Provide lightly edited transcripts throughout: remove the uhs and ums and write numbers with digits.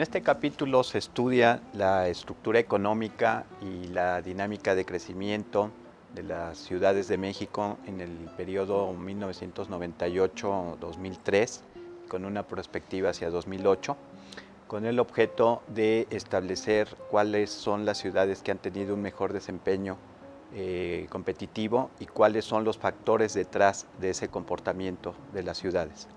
En este capítulo se estudia la estructura económica y la dinámica de crecimiento de las ciudades de México en el periodo 1998-2003, con una perspectiva hacia 2008, con el objeto de establecer cuáles son las ciudades que han tenido un mejor desempeño competitivo y cuáles son los factores detrás de ese comportamiento de las ciudades.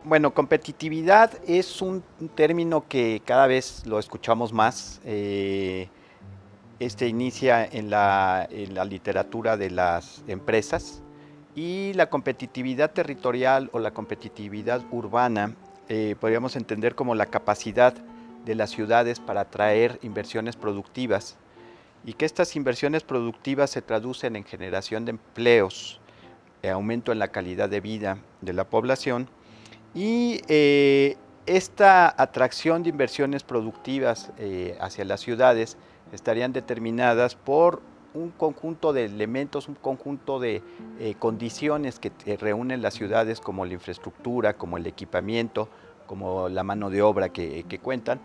Bueno, competitividad es un término que cada vez lo escuchamos más. Inicia en la literatura de las empresas, y la competitividad territorial o la competitividad urbana podríamos entender como la capacidad de las ciudades para atraer inversiones productivas, y que estas inversiones productivas se traducen en generación de empleos, aumento en la calidad de vida de la población. Y esta atracción de inversiones productivas hacia las ciudades estarían determinadas por un conjunto de elementos, un conjunto de condiciones que reúnen las ciudades, como la infraestructura, como el equipamiento, como la mano de obra que cuentan,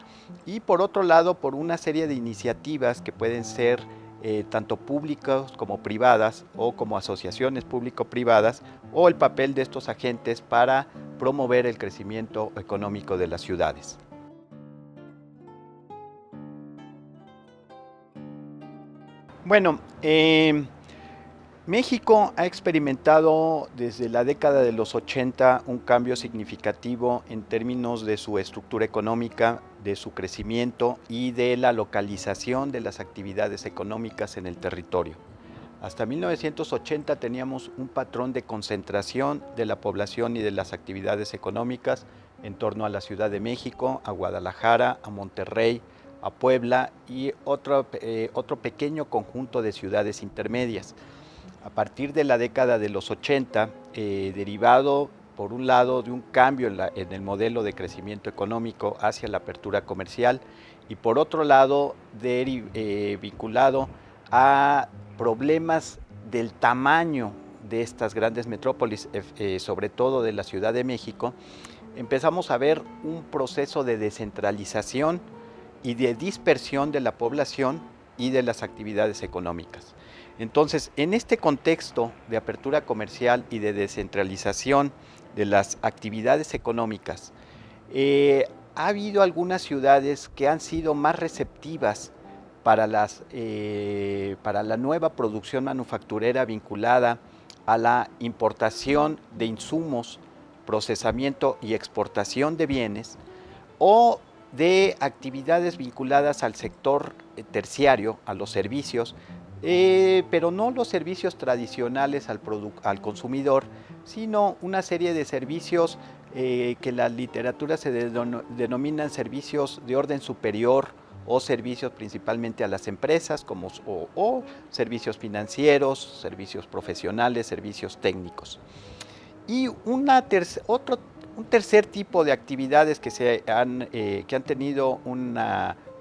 y por otro lado por una serie de iniciativas que pueden ser tanto públicas como privadas, o como asociaciones público-privadas, o el papel de estos agentes para promover el crecimiento económico de las ciudades. Bueno, México ha experimentado desde la década de los 80 un cambio significativo en términos de su estructura económica, de su crecimiento y de la localización de las actividades económicas en el territorio. Hasta 1980 teníamos un patrón de concentración de la población y de las actividades económicas en torno a la Ciudad de México, a Guadalajara, a Monterrey, a Puebla y otro pequeño conjunto de ciudades intermedias. A partir de la década de los 80, derivado por un lado de un cambio en el modelo de crecimiento económico hacia la apertura comercial, y por otro lado vinculado a problemas del tamaño de estas grandes metrópolis, sobre todo de la Ciudad de México, empezamos a ver un proceso de descentralización y de dispersión de la población y de las actividades económicas. Entonces, en este contexto de apertura comercial y de descentralización de las actividades económicas, ha habido algunas ciudades que han sido más receptivas para la nueva producción manufacturera vinculada a la importación de insumos, procesamiento y exportación de bienes, o de actividades vinculadas al sector terciario, a los servicios, pero no los servicios tradicionales al consumidor, sino una serie de servicios que la literatura se denominan servicios de orden superior, o servicios principalmente a las empresas, o servicios financieros, servicios profesionales, servicios técnicos. Y un tercer tipo de actividades que han tenido un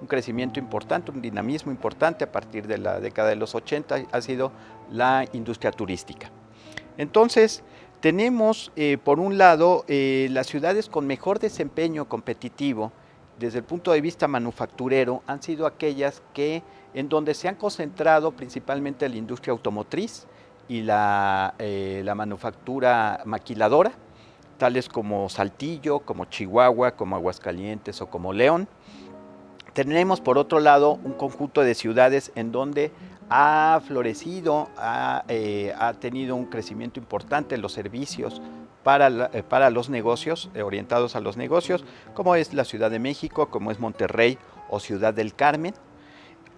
crecimiento importante, un dinamismo importante a partir de la década de los 80, ha sido la industria turística. Entonces, tenemos por un lado las ciudades con mejor desempeño competitivo desde el punto de vista manufacturero han sido aquellas en donde se han concentrado principalmente la industria automotriz y la manufactura maquiladora, tales como Saltillo, como Chihuahua, como Aguascalientes o como León. Tenemos por otro lado un conjunto de ciudades en donde ha florecido, ha tenido un crecimiento importante en los servicios para los negocios, orientados a los negocios, como es la Ciudad de México, como es Monterrey o Ciudad del Carmen,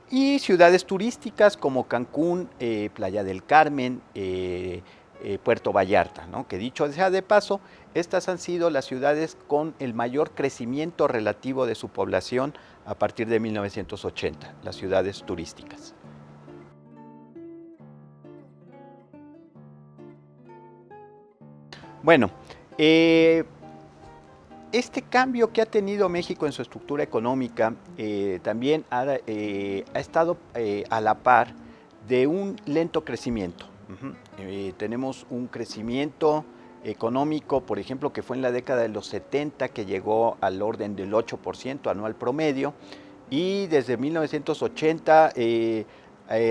y ciudades turísticas como Cancún, Playa del Carmen, Puerto Vallarta, ¿no? Que dicho sea de paso, estas han sido las ciudades con el mayor crecimiento relativo de su población a partir de 1980, las ciudades turísticas. Bueno, este cambio que ha tenido México en su estructura económica también ha estado a la par de un lento crecimiento. Tenemos un crecimiento económico, por ejemplo, que fue en la década de los 70, que llegó al orden del 8% anual promedio, y desde 1980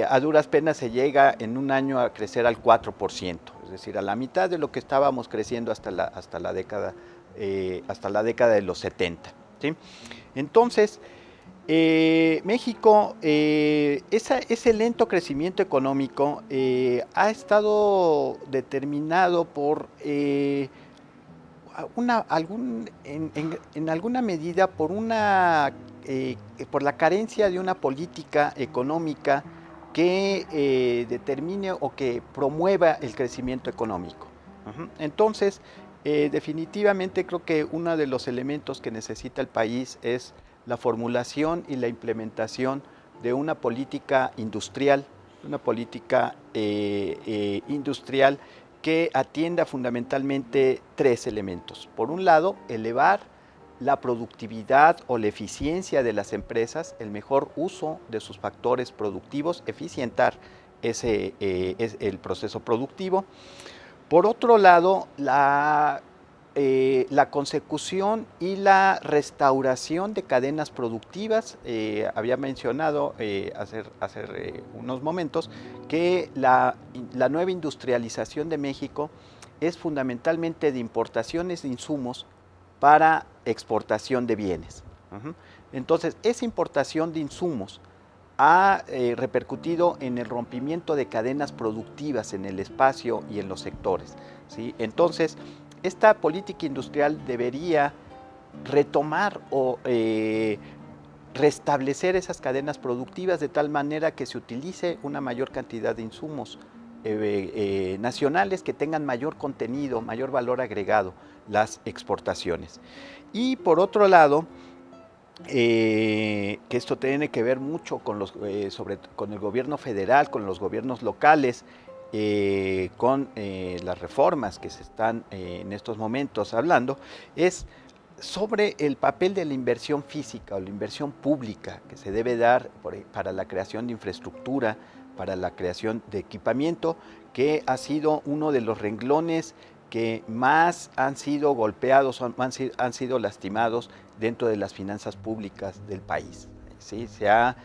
a duras penas se llega en un año a crecer al 4%, es decir, a la mitad de lo que estábamos creciendo hasta la década de los 70. ¿Sí? Entonces, México, ese lento crecimiento económico ha estado determinado por en alguna medida por la carencia de una política económica que determine o que promueva el crecimiento económico. Entonces, definitivamente creo que uno de los elementos que necesita el país es la formulación y la implementación de una política industrial, que atienda fundamentalmente tres elementos. Por un lado, elevar la productividad o la eficiencia de las empresas, el mejor uso de sus factores productivos, eficientar el proceso productivo. Por otro lado, la consecución y la restauración de cadenas productivas. Había mencionado hace unos momentos que la nueva industrialización de México es fundamentalmente de importaciones de insumos para exportación de bienes. Entonces, esa importación de insumos ha repercutido en el rompimiento de cadenas productivas en el espacio y en los sectores, ¿sí? Entonces, esta política industrial debería retomar o restablecer esas cadenas productivas de tal manera que se utilice una mayor cantidad de insumos nacionales que tengan mayor contenido, mayor valor agregado, las exportaciones. Y por otro lado, que esto tiene que ver mucho con el gobierno federal, con los gobiernos locales, con las reformas que se están en estos momentos hablando, es sobre el papel de la inversión física o la inversión pública que se debe dar para la creación de infraestructura, para la creación de equipamiento, que ha sido uno de los renglones que más han sido golpeados, han sido lastimados dentro de las finanzas públicas del país. ¿Sí? Se ha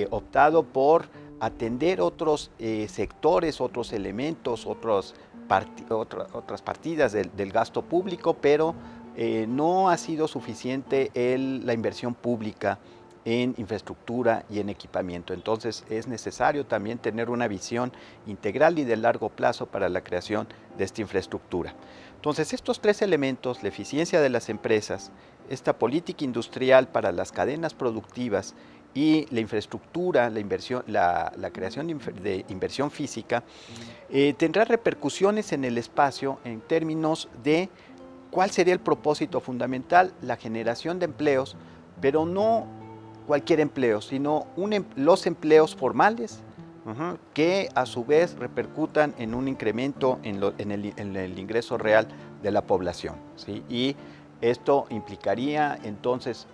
optado por atender otros sectores, otros elementos, otras partidas del gasto público, pero no ha sido suficiente la inversión pública en infraestructura y en equipamiento. Entonces es necesario también tener una visión integral y de largo plazo para la creación de esta infraestructura. Entonces estos tres elementos, la eficiencia de las empresas, esta política industrial para las cadenas productivas y la infraestructura, la creación de inversión física, tendrá repercusiones en el espacio en términos de cuál sería el propósito fundamental, la generación de empleos, pero no cualquier empleo, sino los empleos formales, que a su vez repercutan en un incremento en el ingreso real de la población, ¿sí? Y esto implicaría entonces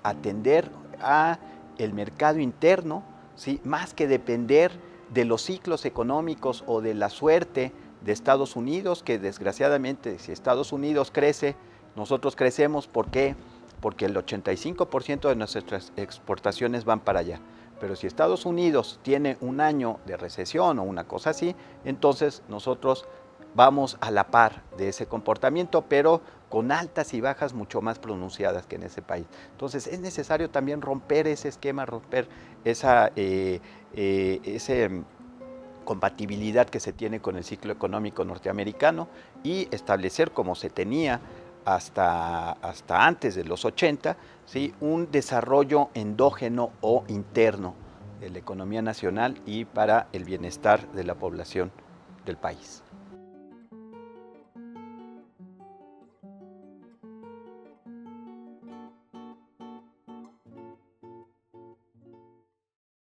atender a el mercado interno, ¿sí? Más que depender de los ciclos económicos o de la suerte de Estados Unidos, que desgraciadamente si Estados Unidos crece, nosotros crecemos. ¿Por qué? Porque el 85% de nuestras exportaciones van para allá. Pero si Estados Unidos tiene un año de recesión o una cosa así, entonces nosotros vamos a la par de ese comportamiento, pero con altas y bajas mucho más pronunciadas que en ese país. Entonces es necesario también romper ese esquema, romper esa compatibilidad que se tiene con el ciclo económico norteamericano y establecer, como se tenía hasta antes de los 80, ¿sí? Un desarrollo endógeno o interno de la economía nacional y para el bienestar de la población del país.